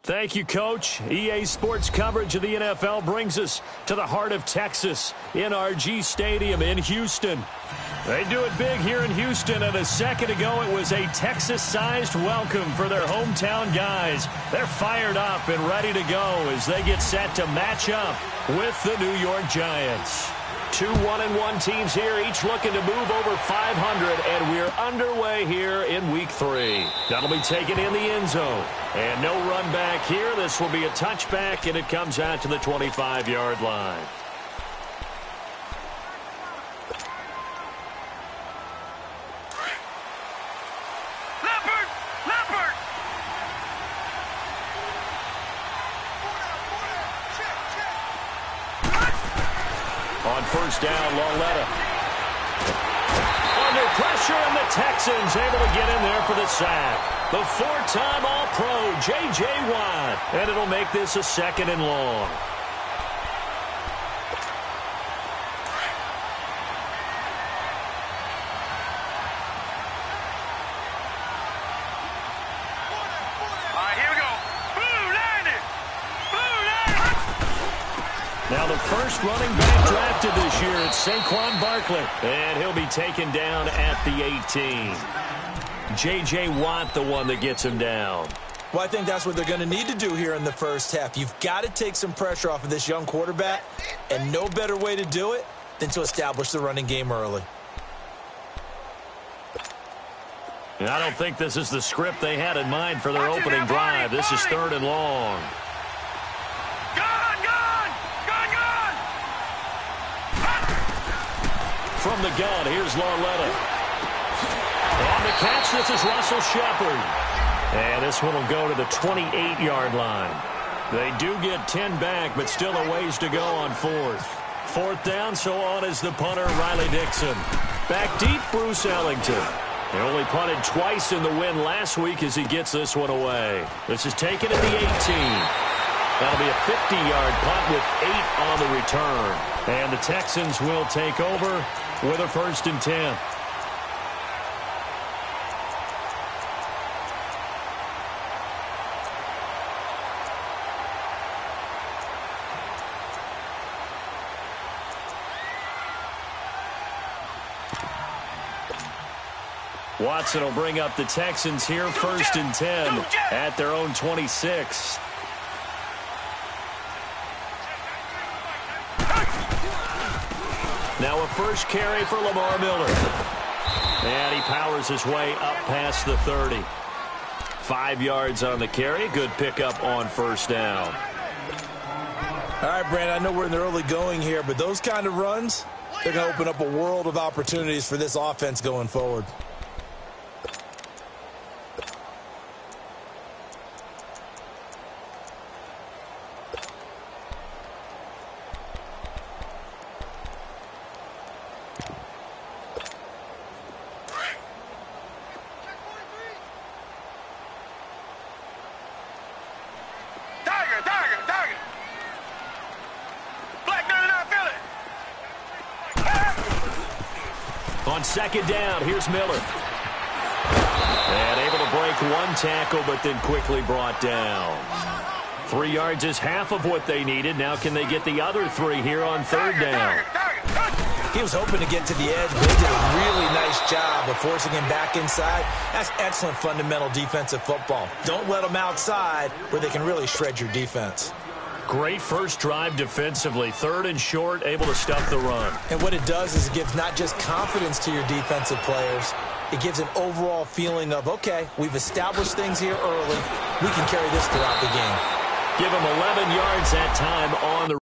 Thank you, Coach. EA Sports coverage of the NFL brings us to the heart of Texas, NRG Stadium in Houston. They do it big here in Houston, and a second ago it was a Texas-sized welcome for their hometown guys. They're fired up and ready to go as they get set to match up with the New York Giants. Two 1-1 teams here, each looking to move over 500, and we're underway here in Week 3. That'll be taken in the end zone. And no run back here. This will be a touchback, and it comes out to the 25-yard line. On first down, Lauletta. Under pressure, and the Texans able to get in there for the sack. The four-time All-Pro, J.J. Watt. And it'll make this a second and long. Now the first running back drafted this year, it's Saquon Barkley. And he'll be taken down at the 18. J.J. Watt, the one that gets him down. Well, I think that's what they're going to need to do here in the first half. You've got to take some pressure off of this young quarterback, and no better way to do it than to establish the running game early. And I don't think this is the script they had in mind for their opening drive. This is third and long. From the gun, here's Lauletta. On the catch, this is Russell Shepard. And this one will go to the 28-yard line. They do get 10 back, but still a ways to go on fourth. Fourth down, so on is the punter, Riley Dixon. Back deep, Bruce Ellington. He only punted twice in the win last week as he gets this one away. This is taken at the 18. That'll be a 50-yard punt with 8 on the return. And the Texans will take over with a 1st and 10. Watson will bring up the Texans here, 1st and 10 at their own 26. Now a first carry for Lamar Miller. And he powers his way up past the 30. 5 yards on the carry. Good pickup on first down. All right, Brandon, I know we're in the early going here, but those kind of runs, they're going to open up a world of opportunities for this offense going forward. On second down, here's Miller. And able to break one tackle, but then quickly brought down. 3 yards is half of what they needed. Now can they get the other 3 here on third down? He was hoping to get to the edge, but they did a really nice job of forcing him back inside. That's excellent fundamental defensive football. Don't let them outside where they can really shred your defense. Great first drive defensively. 3rd and short, able to stuff the run. And what it does is it gives not just confidence to your defensive players, it gives an overall feeling of, okay, we've established things here early. We can carry this throughout the game. Give him 11 yards that time on the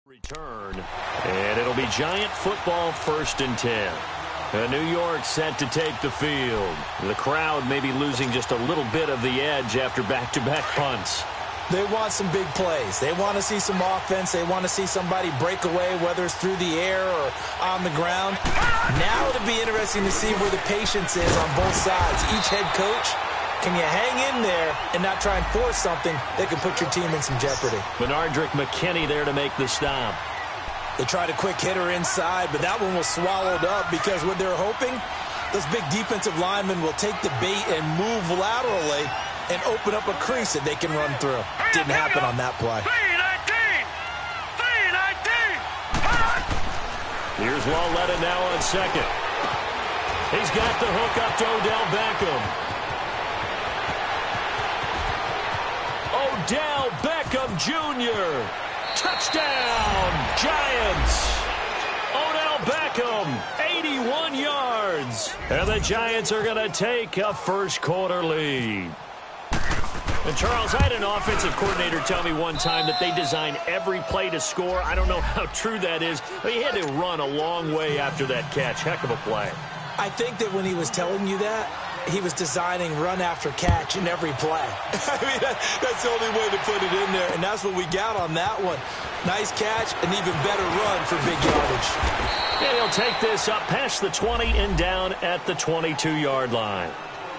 Return, and it'll be Giant football 1st and 10. New York set to take the field. The crowd may be losing just a little bit of the edge after back-to-back punts. They want some big plays. They want to see some offense. They want to see somebody break away, whether it's through the air or on the ground. Now it'll be interesting to see where the patience is on both sides. Each head coach, can you hang in there and not try and force something that could put your team in some jeopardy? Benardrick McKinney there to make the stop. They tried a quick hitter inside, but that one was swallowed up because what they're hoping, those big defensive linemen will take the bait and move laterally and open up a crease that they can run through. Didn't happen on that play. Here's Walletta now on second. He's got the hook up to Odell Beckham. Odell Beckham Jr. Touchdown, Giants. Odell Beckham, 81 yards. And the Giants are going to take a first-quarter lead. And, Charles, I had an offensive coordinator tell me one time that they design every play to score. I don't know how true that is, but he had to run a long way after that catch. Heck of a play. I think that when he was telling you that, he was designing run after catch in every play. I mean, that's the only way to put it in there, and that's what we got on that one. Nice catch, an even better run for big yardage. And he'll take this up past the 20 and down at the 22-yard line.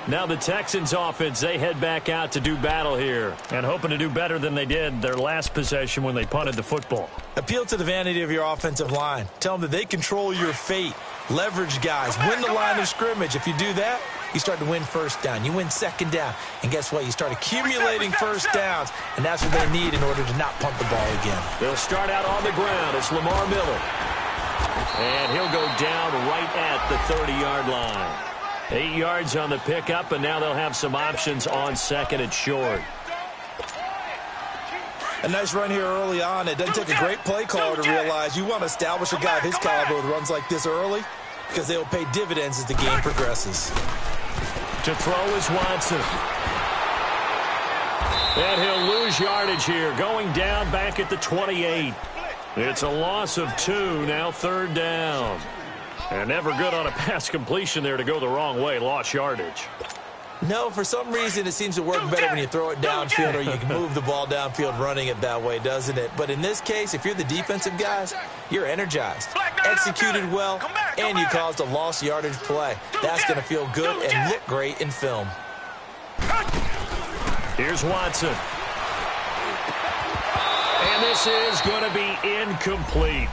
Now the Texans offense, they head back out to do battle here and hoping to do better than they did their last possession when they punted the football. Appeal to the vanity of your offensive line. Tell them that they control your fate. Leverage guys. Win the line of scrimmage. If you do that, you start to win first down. You win second down. And guess what? You start accumulating first downs. And that's what they need in order to not punt the ball again. They'll start out on the ground. It's Lamar Miller. And he'll go down right at the 30-yard line. 8 yards on the pickup, and now they'll have some options on second and short. A nice run here early on. It doesn't take a great play caller to realize you want to establish a guy of his caliber with runs like this early because they will pay dividends as the game progresses. To throw is Watson. And he'll lose yardage here, going down back at the 28. It's a loss of 2, now 3rd down. And never good on a pass completion there to go the wrong way, lost yardage. No, for some reason it seems to work better when you throw it downfield or you can move the ball downfield running it that way, doesn't it? But in this case, if you're the defensive guys, you're energized, executed well, and you caused a lost yardage play. That's going to feel good and look great in film. Here's Watson. And this is going to be incomplete.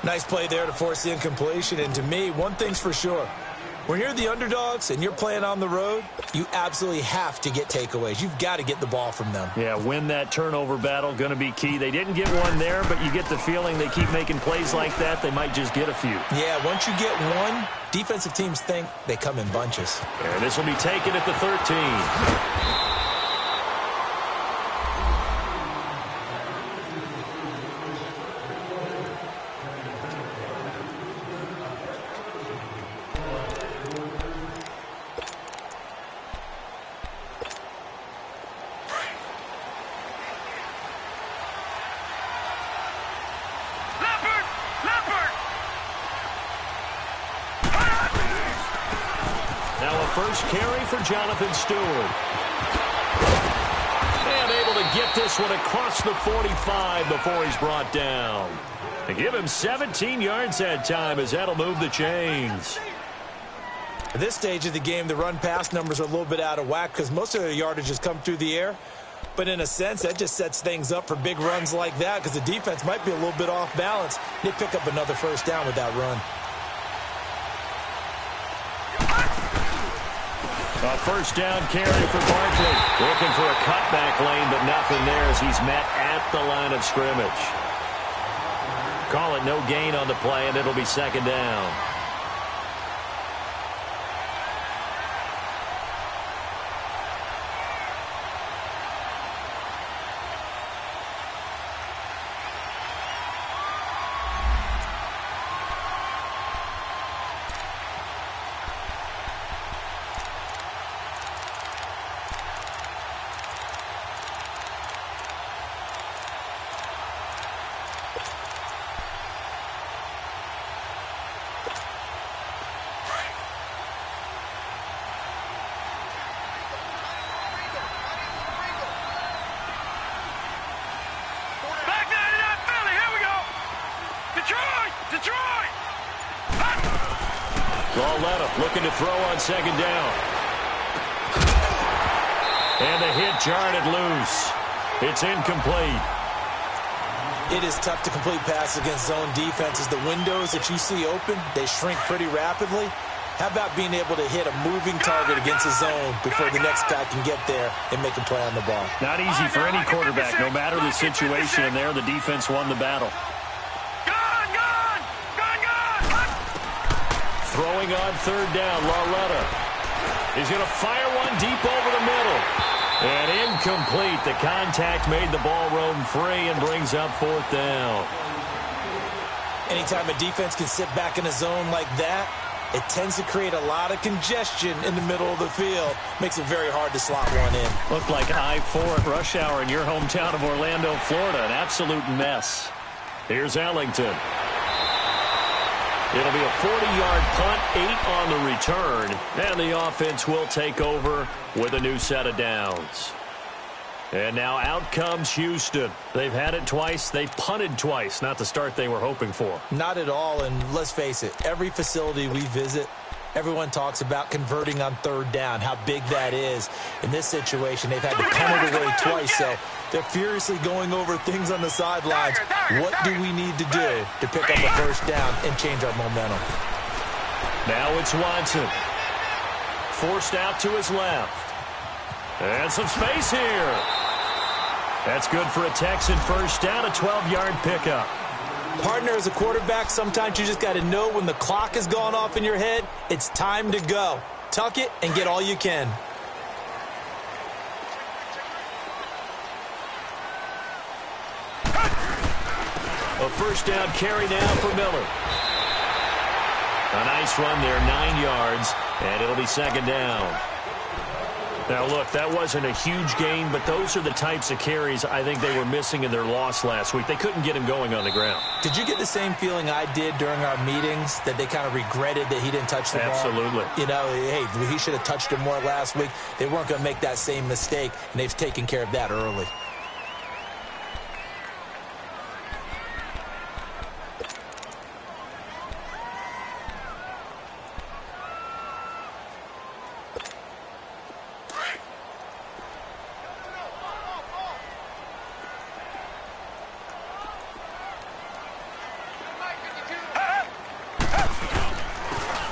Nice play there to force the incompletion. And to me, one thing's for sure. When you're the underdogs and you're playing on the road, you absolutely have to get takeaways. You've got to get the ball from them. Yeah, win that turnover battle, going to be key. They didn't get one there, but you get the feeling they keep making plays like that, they might just get a few. Yeah, once you get one, defensive teams think they come in bunches. And this will be taken at the 13. First carry for Jonathan Stewart. And able to get this one across the 45 before he's brought down. They give him 17 yards that time as that'll move the chains. At this stage of the game, the run-pass numbers are a little bit out of whack because most of their yardage has come through the air. But in a sense, that just sets things up for big runs like that because the defense might be a little bit off balance. They pick up another first down with that run. A first down carry for Barkley. Looking for a cutback lane, but nothing there as he's met at the line of scrimmage. Call it no gain on the play, and it'll be second down. Lauletta looking to throw on second down. And the hit jarred it loose. It's incomplete. It is tough to complete passes against zone defenses. The windows that you see open, they shrink pretty rapidly. How about being able to hit a moving target against a zone before the next guy can get there and make a play on the ball? Not easy for any quarterback, no matter the situation. And there, the defense won the battle. Throwing on third down, Lauletta. He's going to fire one deep over the middle. And incomplete. The contact made the ball roam free and brings up fourth down. Anytime a defense can sit back in a zone like that, it tends to create a lot of congestion in the middle of the field. Makes it very hard to slot one in. Looked like I-4 at rush hour in your hometown of Orlando, Florida. An absolute mess. Here's Ellington. It'll be a 40-yard punt, 8 on the return, and the offense will take over with a new set of downs. And now out comes Houston. They've had it twice. They've punted twice. Not the start they were hoping for. Not at all, and let's face it, every facility we visit, everyone talks about converting on third down, how big that is. In this situation, they've had to punt it away twice, so they're furiously going over things on the sidelines. What do we need to do to pick up a first down and change our momentum? Now it's Watson. Forced out to his left. And some space here. That's good for a Texan first down, a 12-yard pickup. Partner, as a quarterback, sometimes you just got to know when the clock has gone off in your head, it's time to go. Tuck it and get all you can. A first down carry now for Miller. A nice run there, 9 yards, and it'll be second down. Now, look, that wasn't a huge gain, but those are the types of carries I think they were missing in their loss last week. They couldn't get him going on the ground. Did you get the same feeling I did during our meetings, that they kind of regretted that he didn't touch the ball? Absolutely. You know, hey, he should have touched it more last week. They weren't going to make that same mistake, and they've taken care of that early.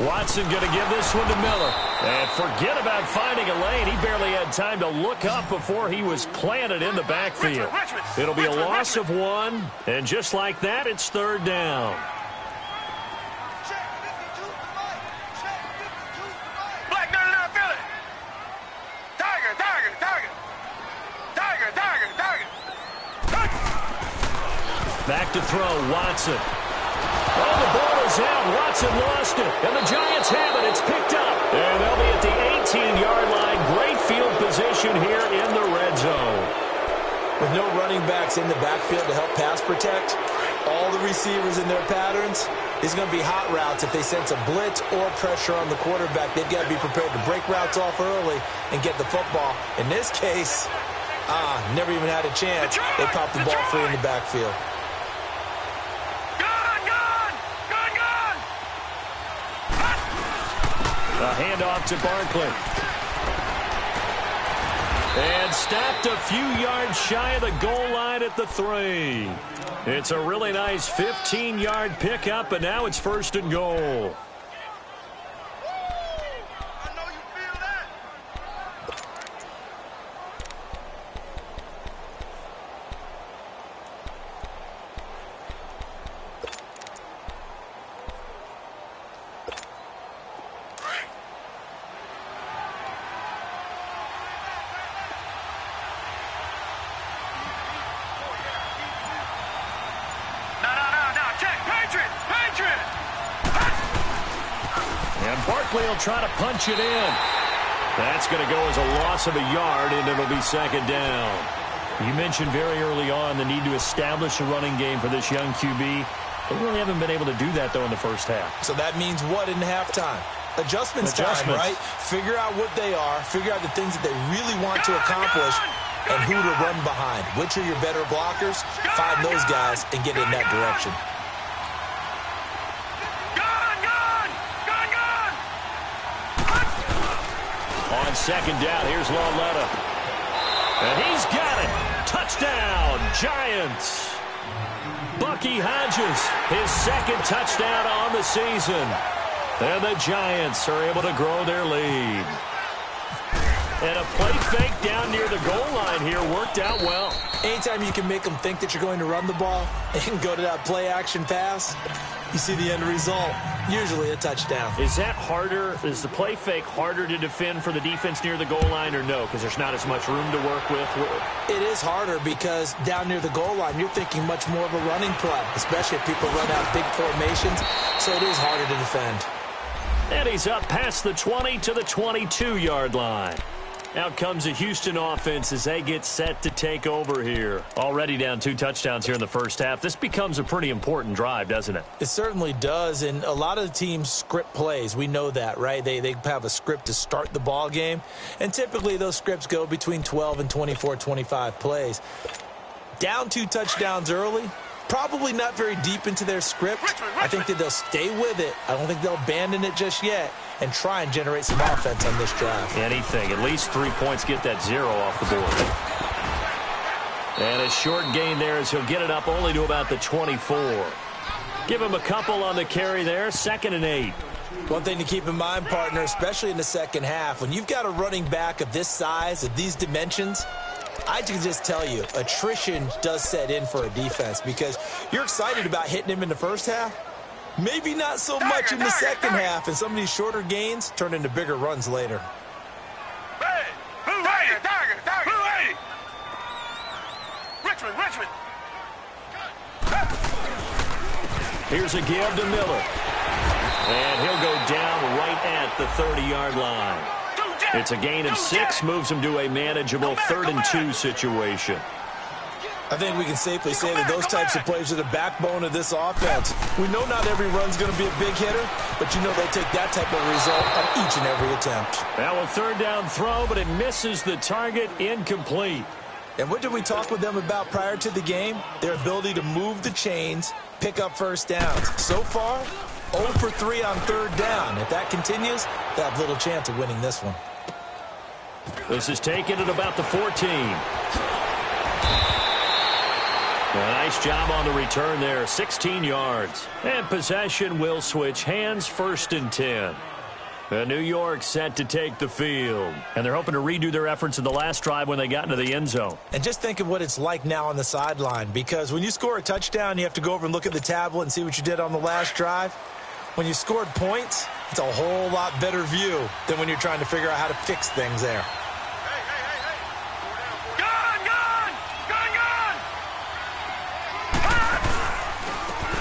Watson going to give this one to Miller. And forget about finding a lane. He barely had time to look up before he was planted in the backfield. It'll be a loss of 1. And just like that, it's third down. Back to throw, Watson. Oh, the ball is out. Watson lost it. And the Giants have it. It's picked up. And they'll be at the 18-yard line. Great field position here in the red zone. With no running backs in the backfield to help pass protect, all the receivers in their patterns, it's going to be hot routes. If they sense a blitz or pressure on the quarterback, they've got to be prepared to break routes off early and get the football. In this case, never even had a chance. They popped the ball free in the backfield. A handoff to Barkley. And stopped a few yards shy of the goal line at the 3. It's a really nice 15-yard pickup, and now it's first and goal. Barkley will try to punch it in. That's going to go as a loss of a yard, and it'll be second down. You mentioned very early on the need to establish a running game for this young QB. They really haven't been able to do that, though, in the first half. So that means what in halftime? Adjustments time, right? Figure out what they are, figure out the things that they really want to accomplish, and who to run behind. Which are your better blockers? Find those guys and get in that direction. On second down, here's Lauletta. And he's got it. Touchdown, Giants. Bucky Hodges, his second touchdown on the season. And the Giants are able to grow their lead. And a play fake down near the goal line here worked out well. Anytime you can make them think that you're going to run the ball and go to that play-action pass, you see the end result, usually a touchdown. Is that harder? Is the play fake harder to defend for the defense near the goal line or no? Because there's not as much room to work with? It is harder because down near the goal line, you're thinking much more of a running play, especially if people run out big formations, so it is harder to defend. And he's up past the 20 to the 22-yard line. Out comes the Houston offense as they get set to take over here. Already down 2 touchdowns here in the first half. This becomes a pretty important drive, doesn't it? It certainly does, and a lot of the teams script plays. We know that, right? They have a script to start the ball game, and typically those scripts go between 12 and 24, 25 plays. Down 2 touchdowns early, probably not very deep into their script. I think that they'll stay with it. I don't think they'll abandon it just yet and try and generate some offense on this drive. Anything. At least 3 points, get that 0 off the board. And a short gain there as he'll get it up only to about the 24. Give him a couple on the carry there. 2nd and 8. One thing to keep in mind, partner, especially in the second half, when you've got a running back of this size, of these dimensions, I can just tell you, attrition does set in for a defense because you're excited about hitting him in the first half. Maybe not so much in the second half, and some of these shorter gains turn into bigger runs later. Richmond. Here's a give to Miller. And he'll go down right at the 30-yard line. It's a gain of 6, moves him to a manageable 3rd and 2 situation. I think we can safely say that those types of plays are the backbone of this offense. We know not every run's going to be a big hitter, but you know they'll take that type of result on each and every attempt. Now a 3rd down throw, but it misses the target, incomplete. And what did we talk with them about prior to the game? Their ability to move the chains, pick up first downs. So far, 0 for 3 on 3rd down. If that continues, they'll have little chance of winning this one. This is taken at about the 14. A nice job on the return there, 16 yards. And possession will switch hands, 1st and 10. New York set to take the field. And they're hoping to redo their efforts in the last drive when they got into the end zone. And just think of what it's like now on the sideline, because when you score a touchdown, you have to go over and look at the tablet and see what you did on the last drive. When you scored points, it's a whole lot better view than when you're trying to figure out how to fix things there.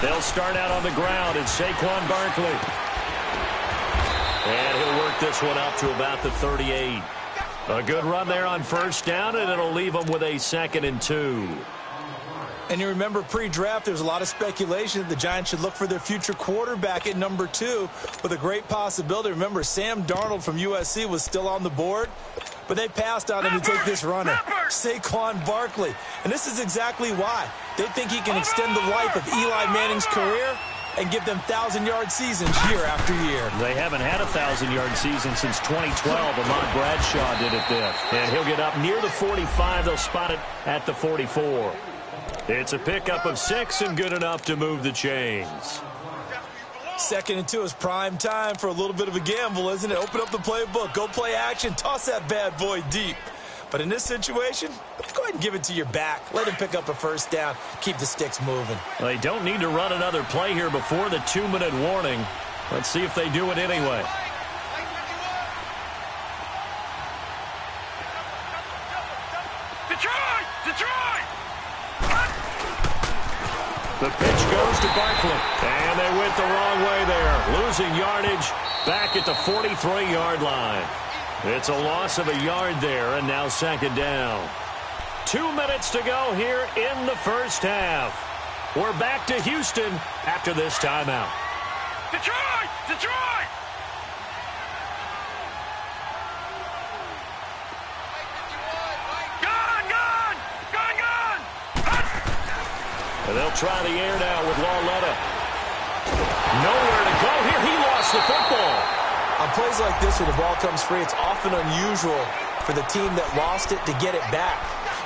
They'll start out on the ground, and Saquon Barkley. And he'll work this one up to about the 38. A good run there on 1st down, and it'll leave them with a 2nd and 2. And you remember pre-draft, there's a lot of speculation that the Giants should look for their future quarterback at number 2 with a great possibility. Remember, Sam Darnold from USC was still on the board, but they passed on him to take this runner, Saquon Barkley. And this is exactly why. They think he can extend the life of Eli Manning's career and give them 1,000-yard seasons year after year. They haven't had a 1,000-yard season since 2012. Ahmad Bradshaw did it then. And he'll get up near the 45. They'll spot it at the 44. It's a pickup of 6 and good enough to move the chains. 2nd and 2 is prime time for a little bit of a gamble, isn't it? Open up the playbook, go play action, toss that bad boy deep. But in this situation, go ahead and give it to your back. Let him pick up a 1st down, keep the sticks moving. They don't need to run another play here before the 2-minute warning. Let's see if they do it anyway. Detroit! The pitch goes to Barkley, and they went the wrong way there, losing yardage back at the 43-yard line. It's a loss of a yard there, and now 2nd down. 2 minutes to go here in the first half. We're back to Houston after this timeout. Detroit! And they'll try the air now with Lauletta. Nowhere to go here. He lost the football. I'm plays like this where the ball comes free, it's often unusual for the team that lost it to get it back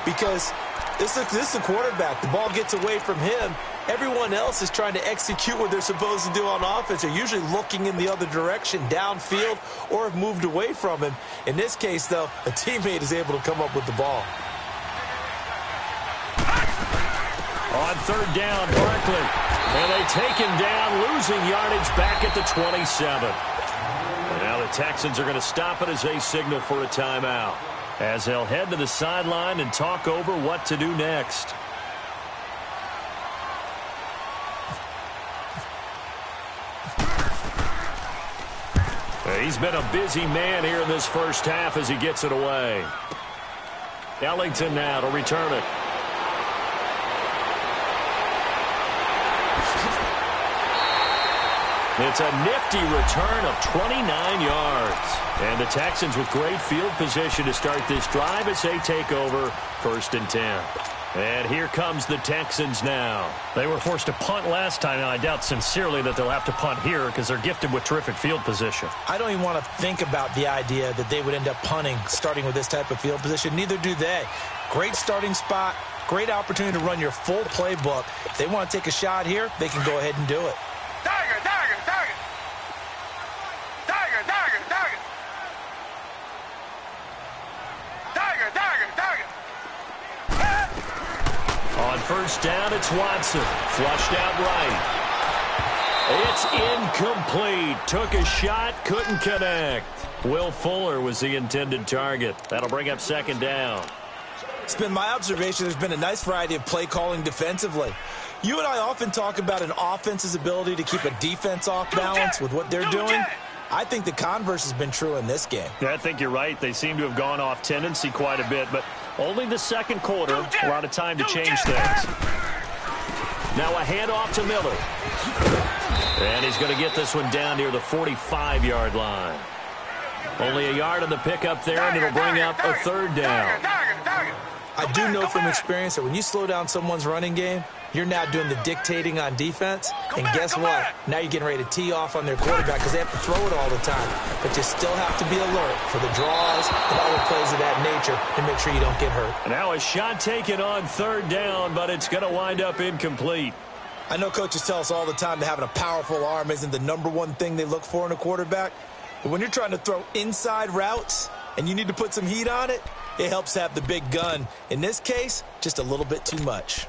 because this is the quarterback. The ball gets away from him. Everyone else is trying to execute what they're supposed to do on offense. They're usually looking in the other direction, downfield, or have moved away from him. In this case, though, a teammate is able to come up with the ball. On third down, Barkley. And they take him down, losing yardage back at the 27. And now the Texans are going to stop it as they signal for a timeout, as they'll head to the sideline and talk over what to do next. He's been a busy man here in this first half as he gets it away. Ellington now to return it. It's a nifty return of 29 yards. And the Texans with great field position to start this drive as they take over 1st and 10. And here comes the Texans now. They were forced to punt last time, and I doubt sincerely that they'll have to punt here because they're gifted with terrific field position. I don't even want to think about the idea that they would end up punting starting with this type of field position. Neither do they. Great starting spot, great opportunity to run your full playbook. If they want to take a shot here, they can go ahead and do it. Tiger, tiger, tiger. Tiger, tiger, tiger. Tiger, tiger, tiger. On first down, it's Watson. Flushed out right. It's incomplete. Took a shot, couldn't connect. Will Fuller was the intended target. That'll bring up 2nd down. It's been my observation there's been a nice variety of play calling defensively. You and I often talk about an offense's ability to keep a defense off balance with what they're doing. I think the converse has been true in this game. Yeah, I think you're right. They seem to have gone off tendency quite a bit, but only the second quarter, a lot of time to change things. Now a handoff to Miller. And he's going to get this one down near the 45-yard line. Only a yard on the pickup there, and it'll bring up a 3rd down. I do know from experience that when you slow down someone's running game, you're now doing the dictating on defense. And guess what? Now you're getting ready to tee off on their quarterback because they have to throw it all the time. But you still have to be alert for the draws and other plays of that nature to make sure you don't get hurt. Now a shot taken on 3rd down, but it's going to wind up incomplete. I know coaches tell us all the time that having a powerful arm isn't the #1 thing they look for in a quarterback. But when you're trying to throw inside routes and you need to put some heat on it, it helps have the big gun. In this case, just a little bit too much.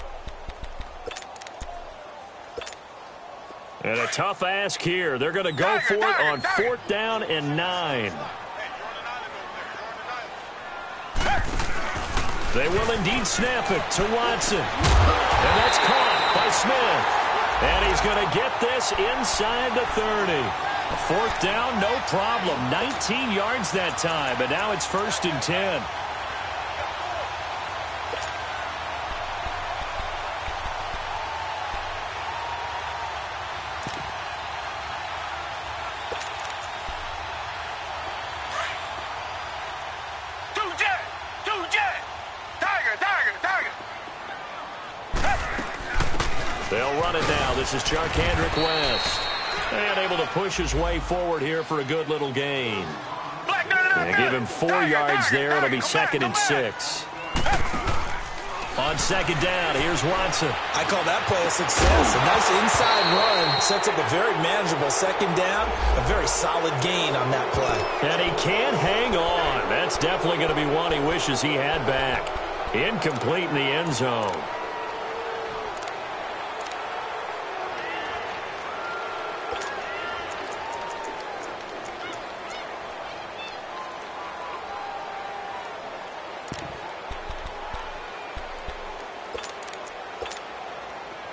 And a tough ask here. They're going to go for it on 4th down and 9. They will indeed snap it to Watson. And that's caught by Smith. And he's going to get this inside the 30. 4th down, no problem. 19 yards that time, but now it's 1st and 10. They'll run it now. This is Charkandrick West. And able to push his way forward here for a good little gain. And give him 4 yards there. It'll be 2nd and 6. On 2nd down, here's Watson. I call that play a success. A nice inside run sets up a very manageable 2nd down. A very solid gain on that play. And he can't hang on. That's definitely going to be one he wishes he had back. Incomplete in the end zone.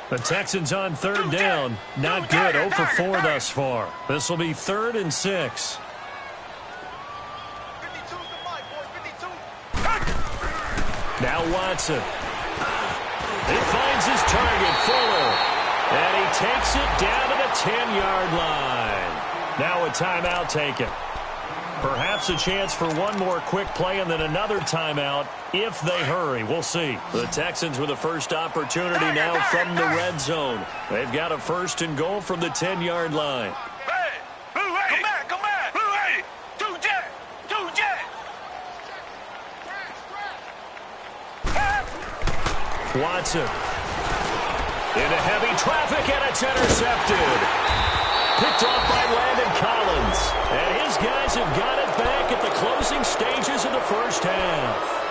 The Texans on 3rd down. Not good. 0 for 4 thus far. This will be 3rd and 6. Now Watson. He finds his target, Fuller. And he takes it down to the 10-yard line. Now a timeout taken. Perhaps a chance for one more quick play and then another timeout if they hurry. We'll see. The Texans with the first opportunity now from the red zone. They've got a 1st and goal from the 10-yard line. Hey! Come back! Come back! Hey! Watson. Into heavy traffic, and it's intercepted. Picked off by Landon Collins. And his guys have got it back at the closing stages of the first half.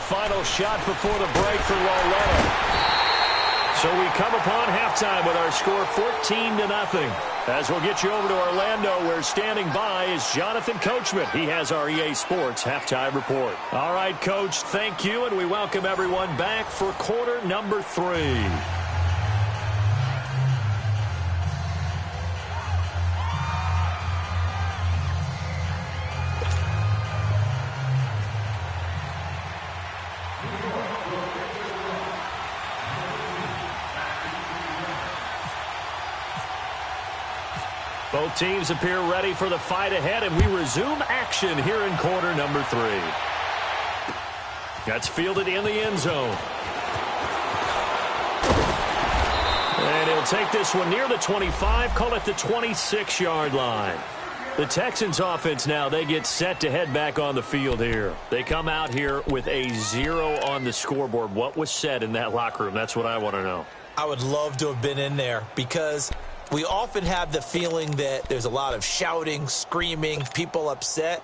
Final shot before the break for Lauletta. So we come upon halftime with our score 14-0. As we'll get you over to Orlando, where standing by is Jonathan Coachman. He has our EA Sports halftime report. All right, Coach, thank you, and we welcome everyone back for quarter number 3. Both teams appear ready for the fight ahead, and we resume action here in quarter number 3. That's fielded in the end zone. And he'll take this one near the 25, call it the 26-yard line. The Texans offense now, they get set to head back on the field here. They come out here with a 0 on the scoreboard. What was said in that locker room? That's what I want to know. I would love to have been in there because we often have the feeling that there's a lot of shouting, screaming, people upset.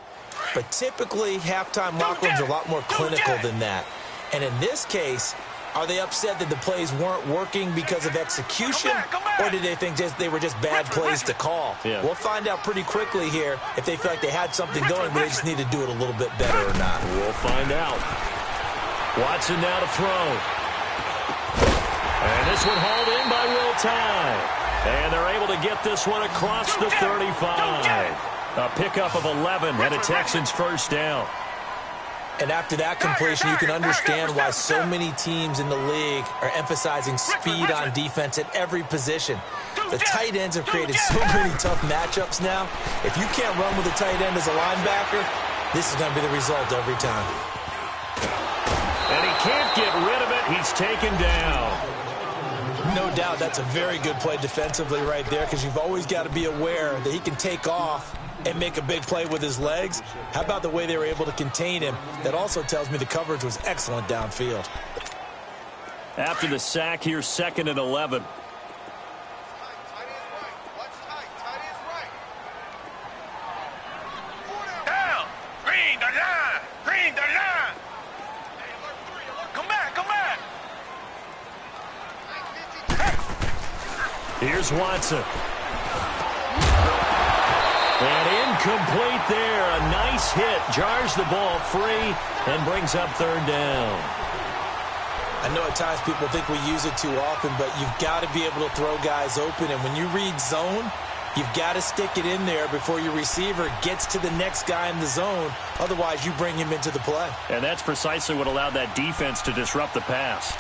But typically, halftime locker rooms are a lot more clinical than that. And in this case, are they upset that the plays weren't working because of execution? Or did they think they were just bad plays to call? Yeah. We'll find out pretty quickly here if they feel like they had something going, but they just need to do it a little bit better or not. We'll find out. Watson now to throw. And this one hauled in by Will Tye. And they're able to get this one across the 35. A pickup of 11 and a Texans first down. And after that completion, you can understand why so many teams in the league are emphasizing speed on defense at every position. The tight ends have created so many tough matchups now. If you can't run with a tight end as a linebacker, this is going to be the result every time. And he can't get rid of it. He's taken down. No doubt that's a very good play defensively right there because you've always got to be aware that he can take off and make a big play with his legs. How about the way they were able to contain him? That also tells me the coverage was excellent downfield. After the sack, here's 2nd and 11. Down. Green the line. Green the line. Come back. Come back. Here's Watson. And incomplete there. A nice hit. Jars the ball free and brings up 3rd down. I know at times people think we use it too often, but you've got to be able to throw guys open. And when you read zone, you've got to stick it in there before your receiver gets to the next guy in the zone. Otherwise, you bring him into the play. And that's precisely what allowed that defense to disrupt the pass.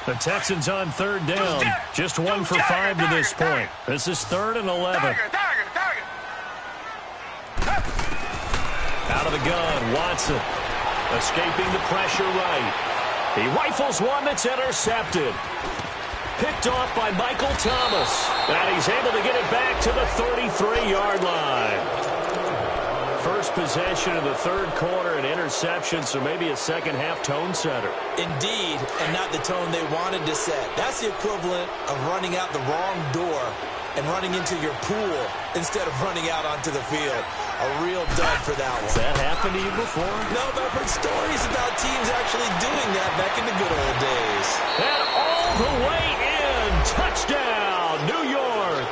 The Texans on 3rd down. Just 1 for 5 to this point. This is 3rd and 11. Out of the gun, Watson. Escaping the pressure right. He rifles one that's intercepted. Picked off by Michael Thomas. And he's able to get it back to the 33-yard line. First possession of the 3rd quarter, an interception, so maybe a second-half tone setter. Indeed, and not the tone they wanted to set. That's the equivalent of running out the wrong door and running into your pool instead of running out onto the field. A real dud for that one. Has that happened to you before? No, but I've heard stories about teams actually doing that back in the good old days. And all the way in. Touchdown, New York.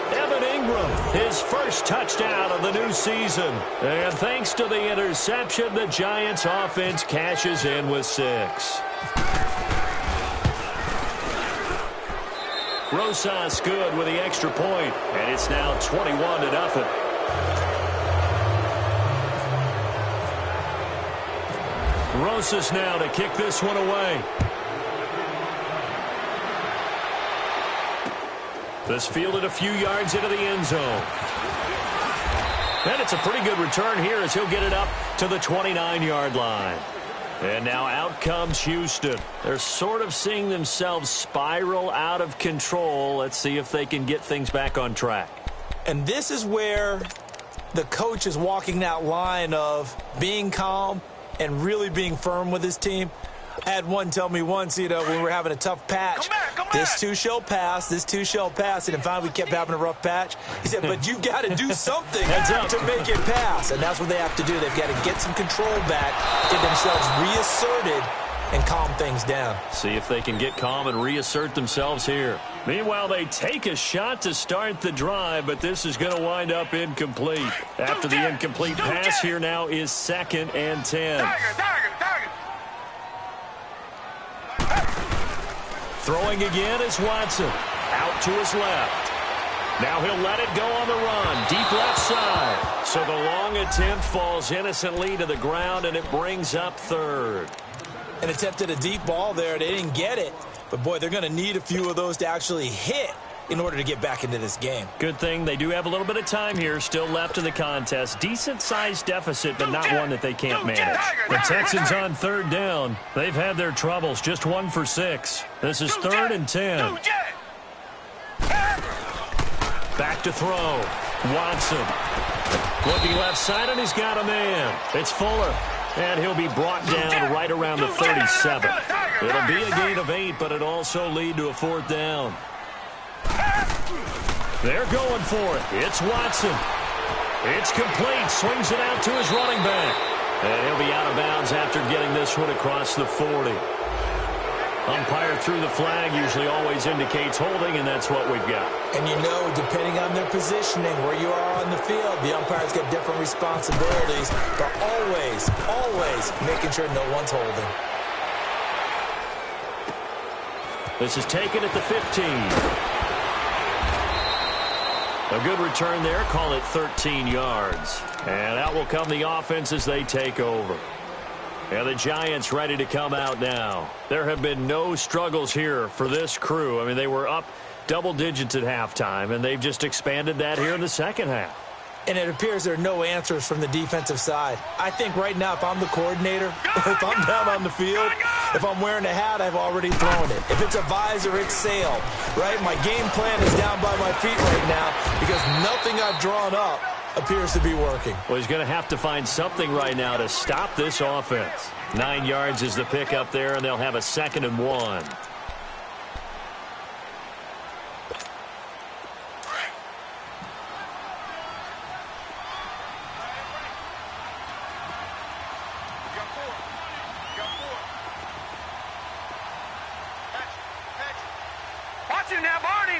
Evan Ingram, his first touchdown of the new season. And thanks to the interception, the Giants offense cashes in with 6. Rosas good with the extra point, and it's now 21-0. Rosas now to kick this one away. This fielded a few yards into the end zone. And it's a pretty good return here as he'll get it up to the 29-yard line. And now out comes Houston. They're sort of seeing themselves spiral out of control. Let's see if they can get things back on track. And this is where the coach is walking that line of being calm and really being firm with his team. I had one tell me once, when we were having a tough patch, this too shall pass, this too shall pass, and finally we kept having a rough patch. He said, but you've got to do something to make it pass, and that's what they have to do. They've got to get some control back, get themselves reasserted, and calm things down. See if they can get calm and reassert themselves here. Meanwhile, they take a shot to start the drive, but this is going to wind up incomplete. After the incomplete pass, here now is 2nd and 10. Throwing again is Watson. Out to his left. Now he'll let it go on the run. Deep left side. So the long attempt falls innocently to the ground, and it brings up 3rd. An attempt at a deep ball there. They didn't get it. But, boy, they're going to need a few of those to actually hit in order to get back into this game. Good thing they do have a little bit of time here still left in the contest. Decent-sized deficit, but not one that they can't manage. The Texans on 3rd down. They've had their troubles. Just 1 for 6. This is 3rd and 10. Back to throw. Watson. Looking left side, and he's got a man. It's Fuller. And he'll be brought down right around the 37. It'll be a gain of 8, but it also lead to a 4th down. They're going for it. It's Watson. It's complete. Swings it out to his running back. And he'll be out of bounds after getting this one across the 40. Umpire threw the flag, usually always indicates holding, and that's what we've got. And depending on their positioning, where you are on the field, the umpire's got different responsibilities, but always making sure no one's holding. This is taken at the 15. A good return there. Call it 13 yards. And out will come the offense as they take over. And the Giants ready to come out now. There have been no struggles here for this crew. I mean, they were up double digits at halftime, and they've just expanded that here in the second half. And it appears there are no answers from the defensive side. I think right now, if I'm the coordinator, if I'm down on the field, if I'm wearing a hat, I've already thrown it. If it's a visor, it's sailed, right? My game plan is down by my feet right now because nothing I've drawn up appears to be working. Well, he's going to have to find something right now to stop this offense. 9 yards is the pick up there, and they'll have a 2nd and 1. Watch him now, Barney!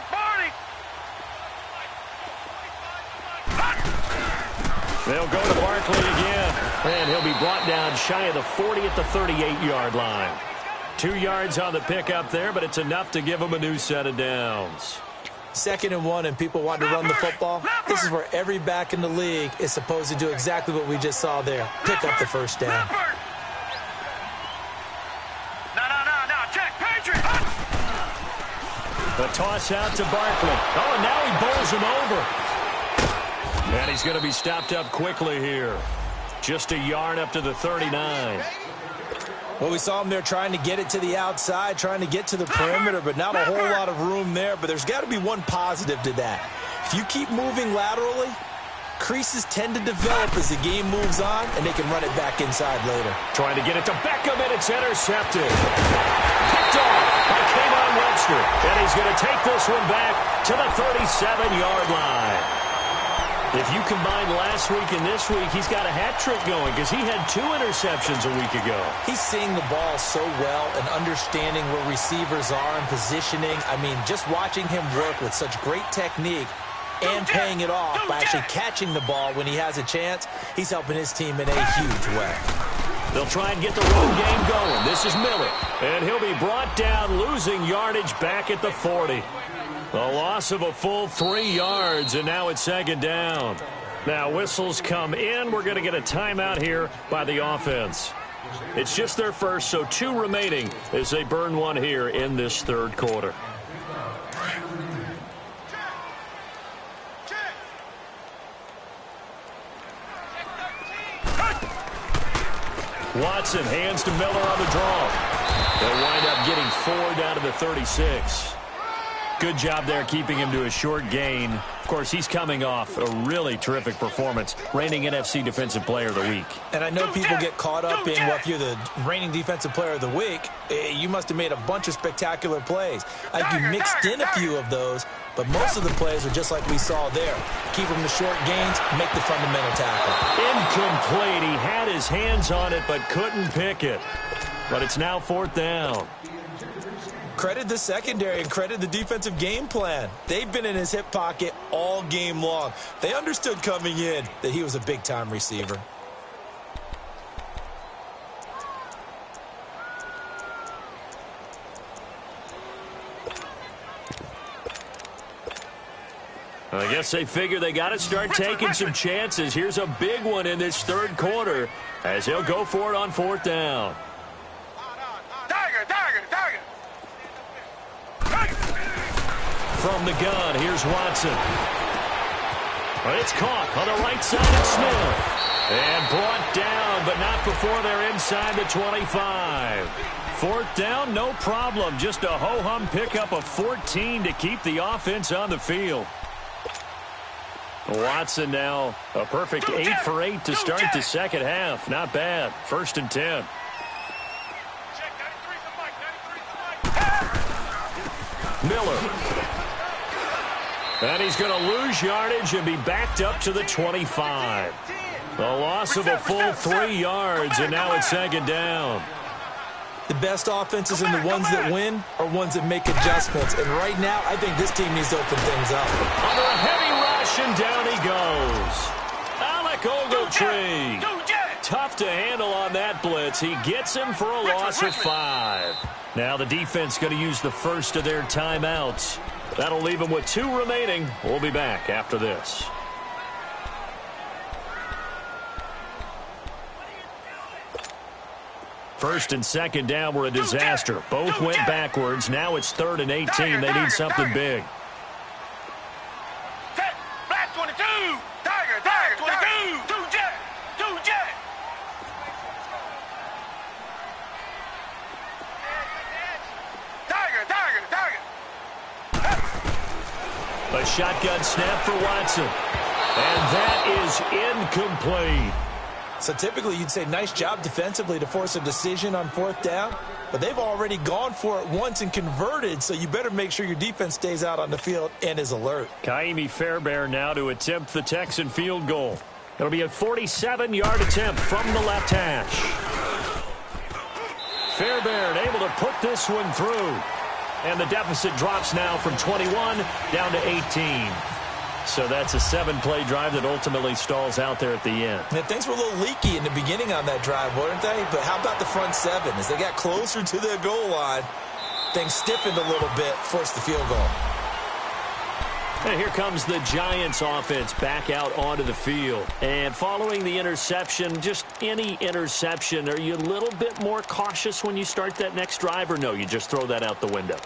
They'll go to Barkley again, and he'll be brought down shy of the 40 at the 38-yard line. 2 yards on the pickup there, but it's enough to give him a new set of downs. 2nd and 1, and people want to run the football. This is where every back in the league is supposed to do exactly what we just saw there. Pick up the first down. No, check, Patriot! The toss out to Barkley. Oh, and now he bowls him over. And he's going to be stopped up quickly here. Just a yard up to the 39. Well, we saw him there trying to get it to the outside, trying to get to the perimeter, but not a whole lot of room there. But there's got to be one positive to that. If you keep moving laterally, creases tend to develop as the game moves on, and they can run it back inside later. Trying to get it to Beckham, and it's intercepted. Picked off by Kayvon Webster. And he's going to take this one back to the 37-yard line. If you combine last week and this week, he's got a hat trick going because he had 2 interceptions a week ago. He's seeing the ball so well and understanding where receivers are and positioning. I mean, just watching him work with such great technique and paying it off by actually catching the ball when he has a chance, he's helping his team in a huge way. They'll try and get the run game going. This is Miller, and he'll be brought down, losing yardage back at the 40. The loss of a full 3 yards, and now it's 2nd down. Now whistles come in. We're going to get a timeout here by the offense. It's just their first, so 2 remaining as they burn one here in this third quarter. Watson hands to Miller on the draw. They'll wind up getting 4 down to the 36. Good job there keeping him to a short gain. Of course, he's coming off a really terrific performance, reigning NFC Defensive Player of the Week. And I know people get caught up in, well, if you're the reigning Defensive Player of the Week, you must have made a bunch of spectacular plays. I think you mixed in a few of those, but most of the plays are just like we saw there. Keep them to short gains, make the fundamental tackle. Incomplete. He had his hands on it but couldn't pick it. But it's now 4th down. Credit the secondary and credit the defensive game plan. They've been in his hip pocket all game long. They understood coming in that he was a big-time receiver. I guess they figure they got to start taking some chances. Here's a big one in this third quarter as he'll go for it on 4th down. From the gun, here's Watson. It's caught on the right side of Smith. And brought down, but not before they're inside the 25. 4th down, no problem. Just a ho-hum pickup of 14 to keep the offense on the field. Watson now a perfect 8 for 8 to start the second half. Not bad. 1st and 10. Miller. And he's going to lose yardage and be backed up to the 25. A loss of a full 3 yards, and now it's 2nd down. The best offenses and the ones that win are ones that make adjustments. And right now, I think this team needs to open things up. Under a heavy rush, and down he goes. Alec Ogletree. Tough to handle on that blitz. He gets him for a loss of 5. Now the defense going to use the first of their timeouts. That'll leave them with 2 remaining. We'll be back after this. First and 2nd down were a disaster. Both went backwards. Now it's 3rd and 18. They need something big. Black 22. Tiger, 22. 2 jet. A shotgun snap for Watson. And that is incomplete. So typically you'd say nice job defensively to force a decision on 4th down, but they've already gone for it once and converted, so you better make sure your defense stays out on the field and is alert. Kaimi Fairbairn now to attempt the Texan field goal. It'll be a 47-yard attempt from the left hash. Fairbairn able to put this one through. And the deficit drops now from 21 down to 18. So that's a 7-play drive that ultimately stalls out there at the end. And things were a little leaky in the beginning on that drive, weren't they? But how about the front 7? As they got closer to the goal line, things stiffened a little bit, forced the field goal. And here comes the Giants offense back out onto the field. And following the interception, just any interception, are you a little bit more cautious when you start that next drive, or no, you just throw that out the window?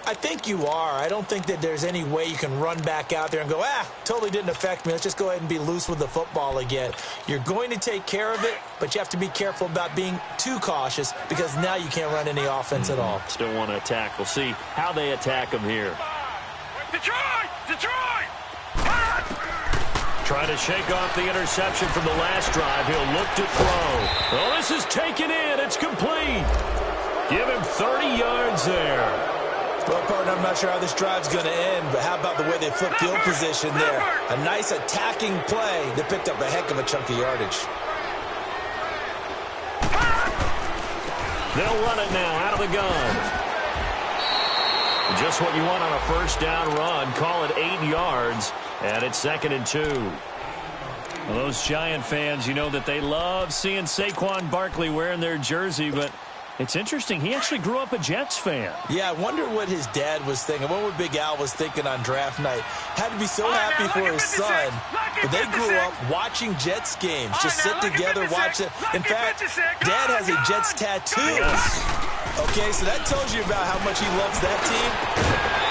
I think you are. I don't think that there's any way you can run back out there and go, totally didn't affect me. Let's just go ahead and be loose with the football again. You're going to take care of it, but you have to be careful about being too cautious because now you can't run any offense at all. Still want to attack. We'll see how they attack them here. Detroit! Trying to shake off the interception from the last drive. He'll look to throw. Oh, this is taken in. It's complete. Give him 30 yards there. Well, partner, I'm not sure how this drive's going to end, but how about the way they flipped field position there? A nice attacking play that picked up a heck of a chunk of yardage. They'll run it now out of the gun. Just what you want on a first down run. Call it 8 yards, and it's 2nd and 2. Well, those Giant fans, you know that they love seeing Saquon Barkley wearing their jersey, but It's interesting. He actually grew up a Jets fan. Yeah, I wonder what his dad was thinking. What would Big Al was thinking on draft night? Had to be so happy for his son. But they grew up watching Jets games. Just sit together, watch it. In fact, Dad has a Jets tattoo. Yes. Okay, so that tells you about how much he loves that team.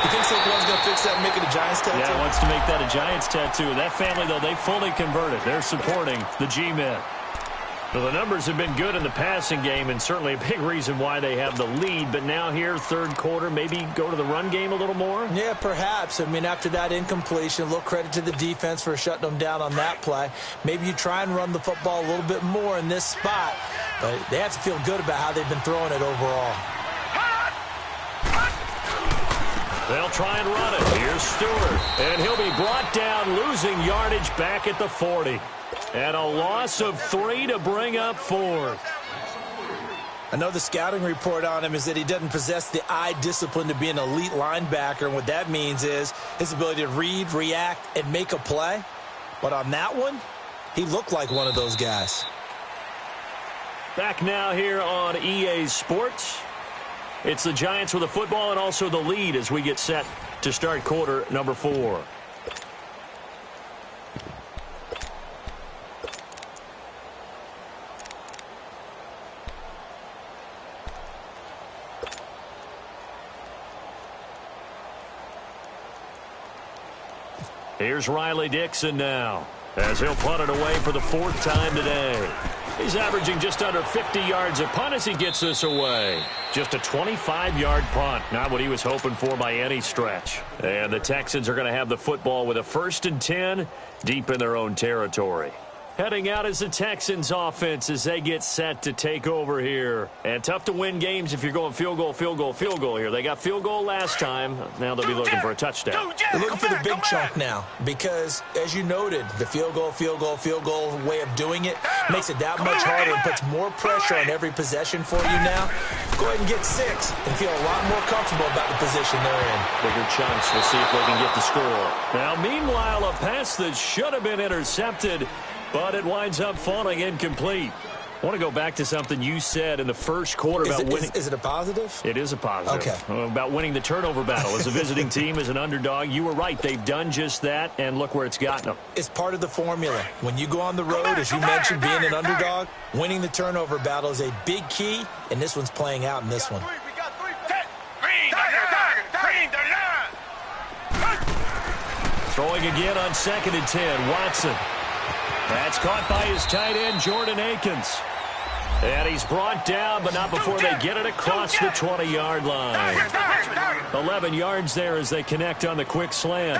You think Saquon's going to fix that and make it a Giants tattoo? Yeah, he wants to make that a Giants tattoo. That family, though, they fully converted. They're supporting the G-men. So the numbers have been good in the passing game, and certainly a big reason why they have the lead. But now here, third quarter, maybe go to the run game a little more? Yeah, perhaps. I mean, after that incompletion, a little credit to the defense for shutting them down on that play. Maybe you try and run the football a little bit more in this spot. But they have to feel good about how they've been throwing it overall. They'll try and run it. Here's Stewart. And he'll be brought down, losing yardage back at the 40. And a loss of 3 to bring up 4th. I know the scouting report on him is that he doesn't possess the eye discipline to be an elite linebacker. And what that means is his ability to read, react, and make a play. But on that one, he looked like one of those guys. Back now here on EA Sports. It's the Giants with the football and also the lead as we get set to start quarter number 4. Here's Riley Dixon now, as he'll punt it away for the 4th time today. He's averaging just under 50 yards a punt as he gets this away. Just a 25-yard punt, not what he was hoping for by any stretch. And the Texans are going to have the football with a 1st and 10 deep in their own territory. Heading out is the Texans offense as they get set to take over here. And tough to win games if you're going field goal, field goal, field goal here. They got field goal last time. Now they'll be looking for a touchdown. They're looking for the big chunk now because, as you noted, the field goal, field goal, field goal way of doing it makes it that much harder and puts more pressure on every possession for you now. Go ahead and get 6 and feel a lot more comfortable about the position they're in. Bigger chunks. We'll see if they can get the score. Now, meanwhile, a pass that should have been intercepted, but it winds up falling incomplete. I want to go back to something you said in the first quarter about winning. Is it a positive? It is a positive. Okay. About winning the turnover battle. As a visiting team, as an underdog, you were right. They've done just that, and look where it's gotten them. It's part of the formula. When you go on the road, as you mentioned, being an underdog, winning the turnover battle is a big key, and this one's playing out in this one. Throwing again on 2nd and 10. Watson. That's caught by his tight end, Jordan Akins. And he's brought down, but not before they get it across the 20-yard line. 11 yards there as they connect on the quick slant.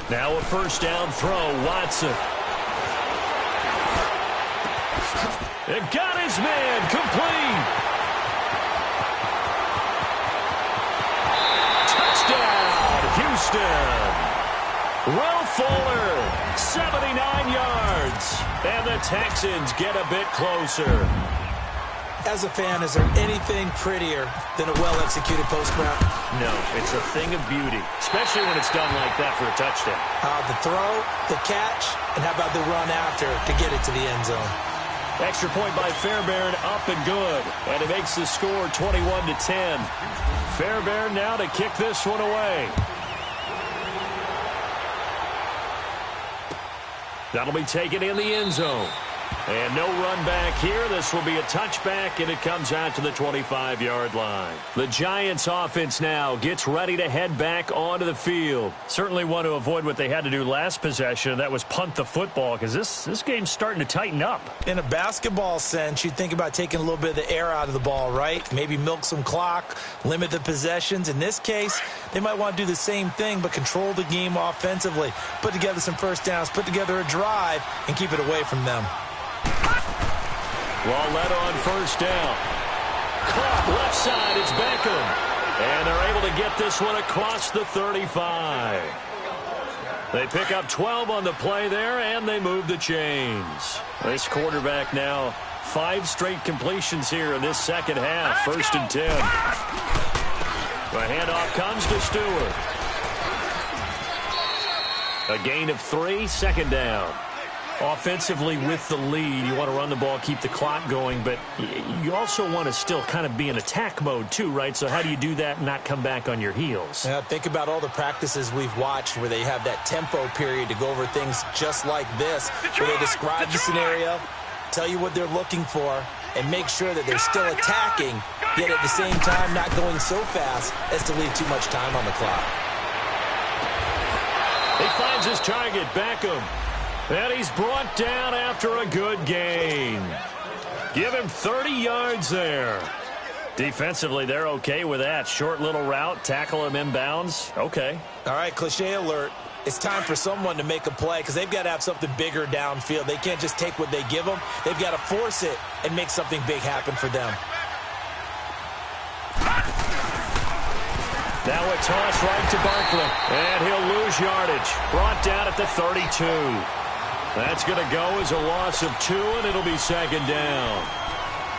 Now a 1st down throw, Watson. They've got his man complete. Touchdown, Houston. Will Fuller, 79 yards, and the Texans get a bit closer. As a fan, is there anything prettier than a well-executed post route? No, it's a thing of beauty, especially when it's done like that for a touchdown. The throw, the catch, and how about the run after to get it to the end zone? Extra point by Fairbairn, up and good, and it makes the score 21-10. Fairbairn now to kick this one away. That'll be taken in the end zone. And no run back here. This will be a touchback, and it comes out to the 25-yard line. The Giants offense now gets ready to head back onto the field. Certainly want to avoid what they had to do last possession, and that was punt the football, because this game's starting to tighten up. In a basketball sense, you think about taking a little bit of the air out of the ball, right? Maybe milk some clock, limit the possessions. In this case, they might want to do the same thing, but control the game offensively. Put together some first downs, put together a drive, and keep it away from them. Walletta on 1st down. Caught left side, it's Beckham. And they're able to get this one across the 35. They pick up 12 on the play there, and they move the chains. This quarterback now, 5 straight completions here in this second half. 1st and 10. The handoff comes to Stewart. A gain of 3, 2nd down. Offensively with the lead, you want to run the ball, keep the clock going, but you also want to still kind of be in attack mode too, right? So how do you do that and not come back on your heels? Yeah, think about all the practices we've watched where they have that tempo period to go over things just like this, where they describe the scenario, tell you what they're looking for, and make sure that they're still attacking, yet at the same time not going so fast as to leave too much time on the clock. He finds his target, Beckham. And he's brought down after a good gain. Give him 30 yards there. Defensively, they're okay with that. Short little route, tackle him inbounds. Okay. All right, cliche alert. It's time for someone to make a play because they've got to have something bigger downfield. They can't just take what they give them. They've got to force it and make something big happen for them. Now a toss right to Barkley. And he'll lose yardage. Brought down at the 32. That's going to go as a loss of 2, and it'll be second down.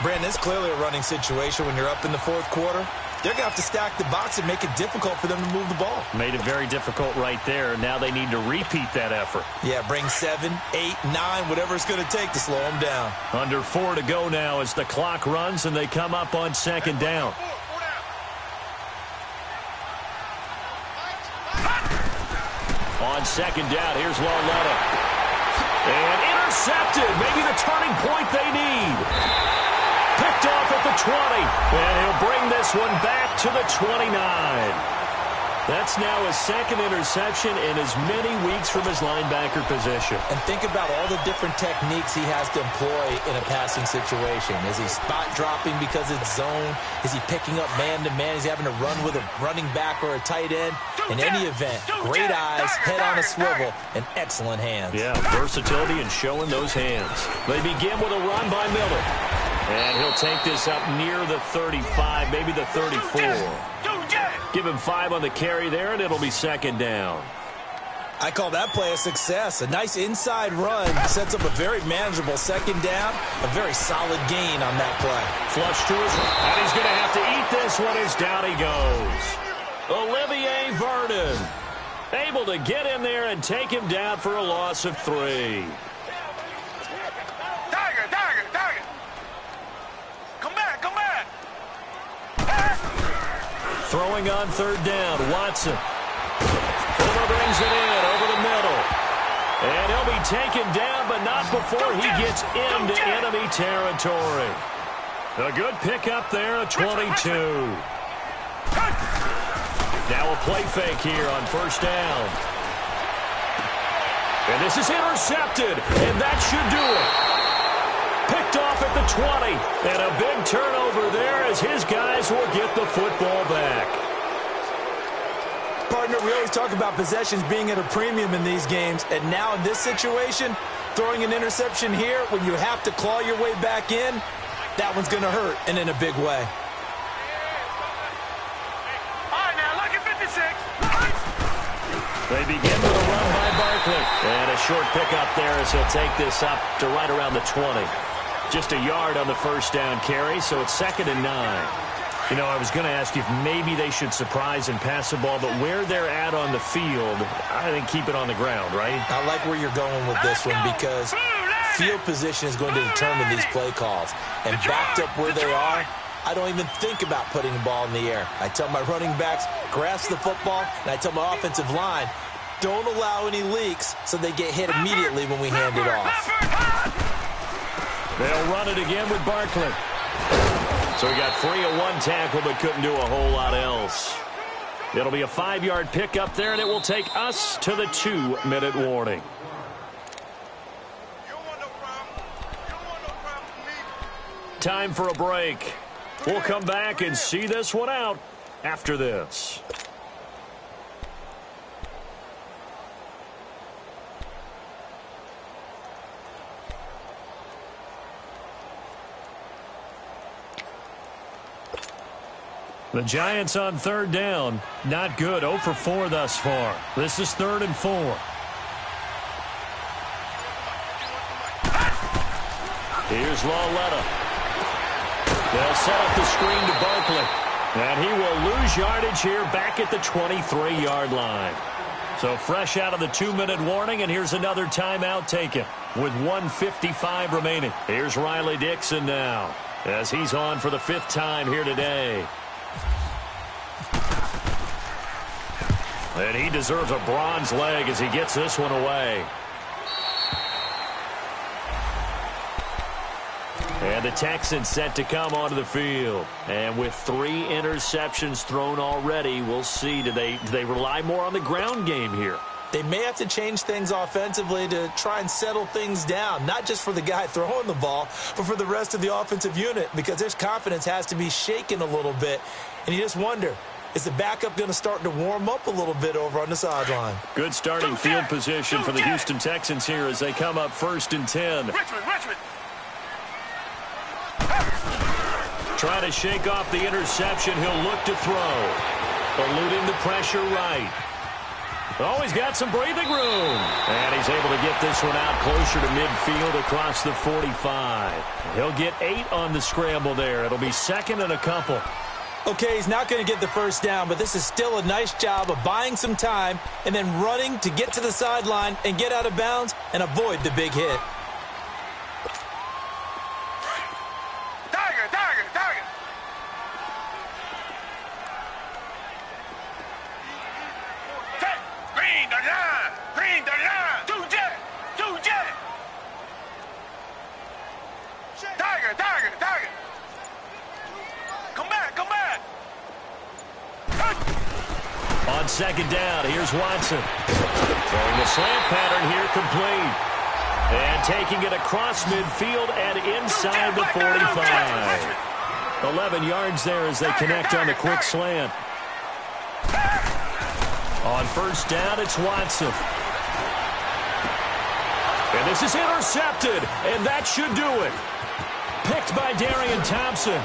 Brandon, it's clearly a running situation when you're up in the fourth quarter. They're going to have to stack the box and make it difficult for them to move the ball. Made it very difficult right there. Now they need to repeat that effort. Yeah, bring 7, 8, 9, whatever it's going to take to slow them down. Under 4 to go now as the clock runs, and they come up on second down. On second down, here's Lauletta. And intercepted. Maybe the turning point they need. Picked off at the 20. And he'll bring this one back to the 29. That's now his second interception in as many weeks from his linebacker position. And think about all the different techniques he has to employ in a passing situation. Is he spot dropping because it's zone? Is he picking up man-to-man? Is he having to run with a running back or a tight end? In any event, great eyes, head on a swivel, and excellent hands. Yeah, versatility and showing those hands. They begin with a run by Miller. And he'll take this up near the 35, maybe the 34. Give him 5 on the carry there, and it'll be second down. I call that play a success. A nice inside run sets up a very manageable second down. A very solid gain on that play. Flush to his right. And he's going to have to eat this one as down he goes. Olivier Vernon able to get in there and take him down for a loss of 3. Tiger. Come back. Throwing on third down, Watson. Fuller brings it in over the middle. And he'll be taken down, but not before he gets into enemy territory. A good pickup there at 22. Now a play fake here on first down. And this is intercepted, and that should do it. Picked off at the 20, and a big turnover there as his guys will get the football back. Partner, we always talk about possessions being at a premium in these games, and now in this situation, throwing an interception here when you have to claw your way back in, that one's going to hurt, and in a big way. All right, now, look at 56. They begin with a run by Barkley. And a short pickup there as he'll take this up to right around the 20. Just a yard on the first down carry, so it's 2nd and 9. You know, I was going to ask you if maybe they should surprise and pass the ball, but where they're at on the field, I think keep it on the ground, right? I like where you're going with this one because field position is going to determine these play calls. And backed up where they are, I don't even think about putting the ball in the air. I tell my running backs, grasp the football, and I tell my offensive line, don't allow any leaks so they get hit immediately when we hand it off. They'll run it again with Barkley. So he got free of one tackle but couldn't do a whole lot else. It'll be a 5-yard pickup there, and it will take us to the 2-minute warning. Time for a break. We'll come back and see this one out after this. The Giants on third down. Not good. 0 for 4 thus far. This is 3rd and 4. Here's Lauletta. They'll set up the screen to Barkley. And he will lose yardage here back at the 23-yard line. So fresh out of the 2-minute warning, and here's another timeout taken with 1:55 remaining. Here's Riley Dixon now as he's on for the 5th time here today. And he deserves a bronze leg as he gets this one away. And the Texans set to come onto the field. And with 3 interceptions thrown already, we'll see. Do they rely more on the ground game here? They may have to change things offensively to try and settle things down, not just for the guy throwing the ball, but for the rest of the offensive unit, because their confidence has to be shaken a little bit. And you just wonder, is the backup going to start to warm up a little bit over on the sideline? Good starting field position for the Houston Texans here as they come up 1st and 10. Richmond. Trying to shake off the interception. He'll look to throw. Eluding the pressure right. Oh, he's got some breathing room. And he's able to get this one out closer to midfield across the 45. He'll get 8 on the scramble there. It'll be 2nd and a couple. Okay, he's not going to get the first down, but this is still a nice job of buying some time and then running to get to the sideline and get out of bounds and avoid the big hit. Tiger. Green the line. 2 jet. Tiger. Come back. On 2nd down, here's Watson. Throwing the slant pattern here complete. And taking it across midfield and inside the 45. 11 yards there as they connect on the quick slant. On 1st down, it's Watson. And this is intercepted, and that should do it. Picked by Darian Thompson.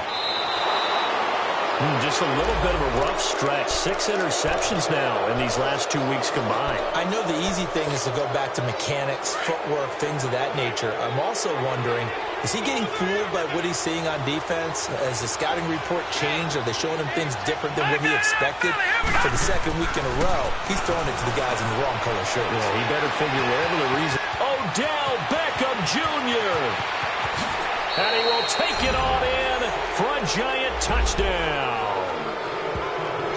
Just a little bit of a rough stretch. 6 interceptions now in these last 2 weeks combined. I know the easy thing is to go back to mechanics, footwork, things of that nature. I'm also wondering, is he getting fooled by what he's seeing on defense? Has the scouting report changed? Are they showing him things different than what he expected? For the 2nd week in a row, he's throwing it to the guys in the wrong color shirts. Yeah, he better figure whatever the reason. Odell Beckham Jr. And he will take it on in for a giant touchdown.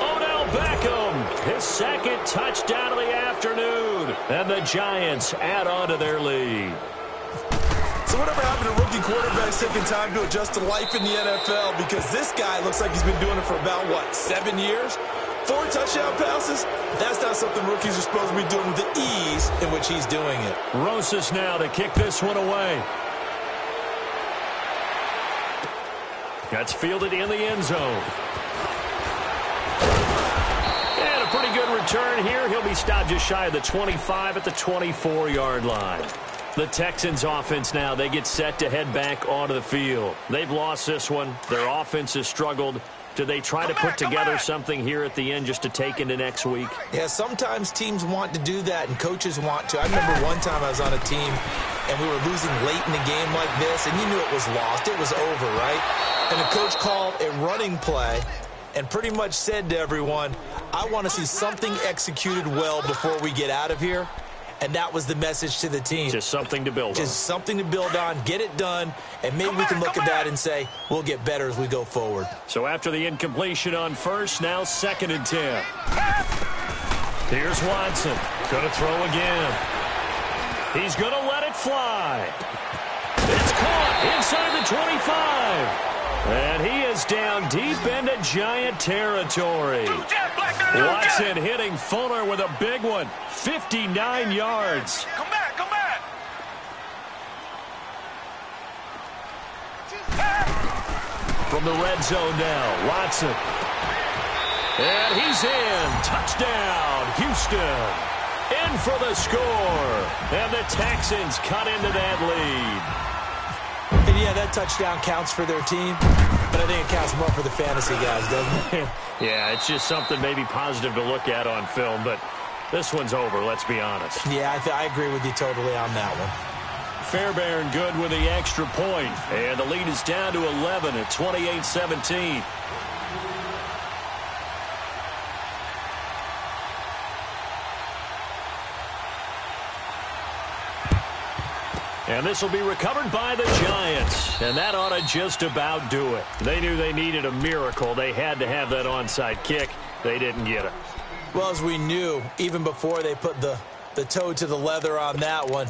Odell Beckham, his 2nd touchdown of the afternoon. And the Giants add on to their lead. So whatever happened to rookie quarterbacks taking time to adjust to life in the NFL? Because this guy looks like he's been doing it for about, 7 years? 4 touchdown passes? That's not something rookies are supposed to be doing with the ease in which he's doing it. Rosas now to kick this one away. That's fielded in the end zone. And a pretty good return here. He'll be stopped just shy of the 25 at the 24-yard line. The Texans offense now, they get set to head back onto the field. They've lost this one. Their offense has struggled. Do they try to put together something here at the end just to take into next week? Yeah, sometimes teams want to do that and coaches want to. I remember one time I was on a team and we were losing late in the game like this, and you knew it was lost. It was over, right? And the coach called a running play and pretty much said to everyone, I want to see something executed well before we get out of here. And that was the message to the team. Just something to build on. Just something to build on, get it done, and maybe we can look at that and say, we'll get better as we go forward. So after the incompletion on 1st, now 2nd and 10. Here's Watson. Going to throw again. He's going to let it fly. It's caught inside the 25. And he is down deep into Giant territory. Watson hitting Fuller with a big one. 59 yards. Come back. From the red zone now, Watson. And he's in. Touchdown, Houston. In for the score. And the Texans cut into that lead. And yeah, that touchdown counts for their team, but I think it counts more for the fantasy guys, doesn't it? Yeah, it's just something maybe positive to look at on film, but this one's over, let's be honest. Yeah, I agree with you totally on that one. Fairbairn good with the extra point, and the lead is down to 11 at 28-17. And this will be recovered by the Giants. And that ought to just about do it. They knew they needed a miracle. They had to have that onside kick. They didn't get it. Well, as we knew, even before they put the toe to the leather on that one,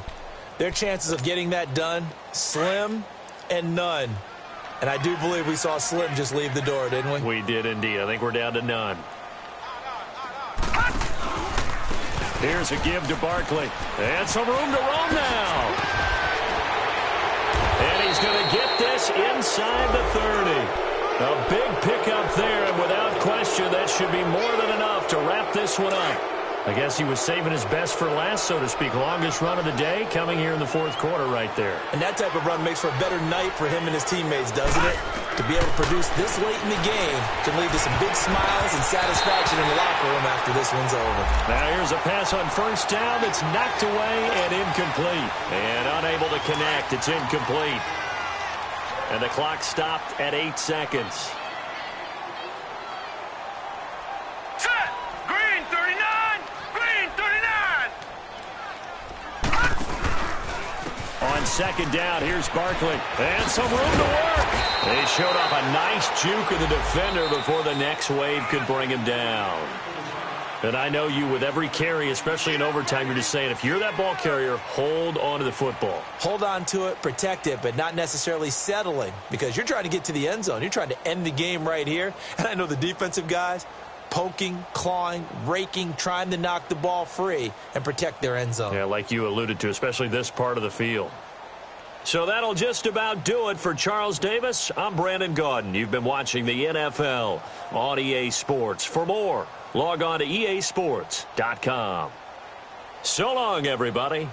their chances of getting that done, slim and none. And I do believe we saw Slim just leave the door, didn't we? We did indeed. I think we're down to none. Here's a give to Barkley. And some room to roam now. And he's going to get this inside the 30. A big pickup there, and without question, that should be more than enough to wrap this one up. I guess he was saving his best for last, so to speak. Longest run of the day coming here in the fourth quarter right there. And that type of run makes for a better night for him and his teammates, doesn't it? To be able to produce this late in the game can lead to some big smiles and satisfaction in the locker room after this one's over. Now here's a pass on first down that's knocked away and incomplete. And unable to connect. It's incomplete. And the clock stopped at 8 seconds. Set! Green 39! Green 39! On second down, here's Barkley. And some room to work. They showed off a nice juke of the defender before the next wave could bring him down. And I know you, with every carry, especially in overtime, you're just saying, if you're that ball carrier, hold on to the football. Hold on to it, protect it, but not necessarily settling, because you're trying to get to the end zone. You're trying to end the game right here. And I know the defensive guys poking, clawing, raking, trying to knock the ball free and protect their end zone. Yeah, like you alluded to, especially this part of the field. So that'll just about do it for Charles Davis. I'm Brandon Gaudin. You've been watching the NFL on EA Sports. For more, log on to easports.com. So long, everybody.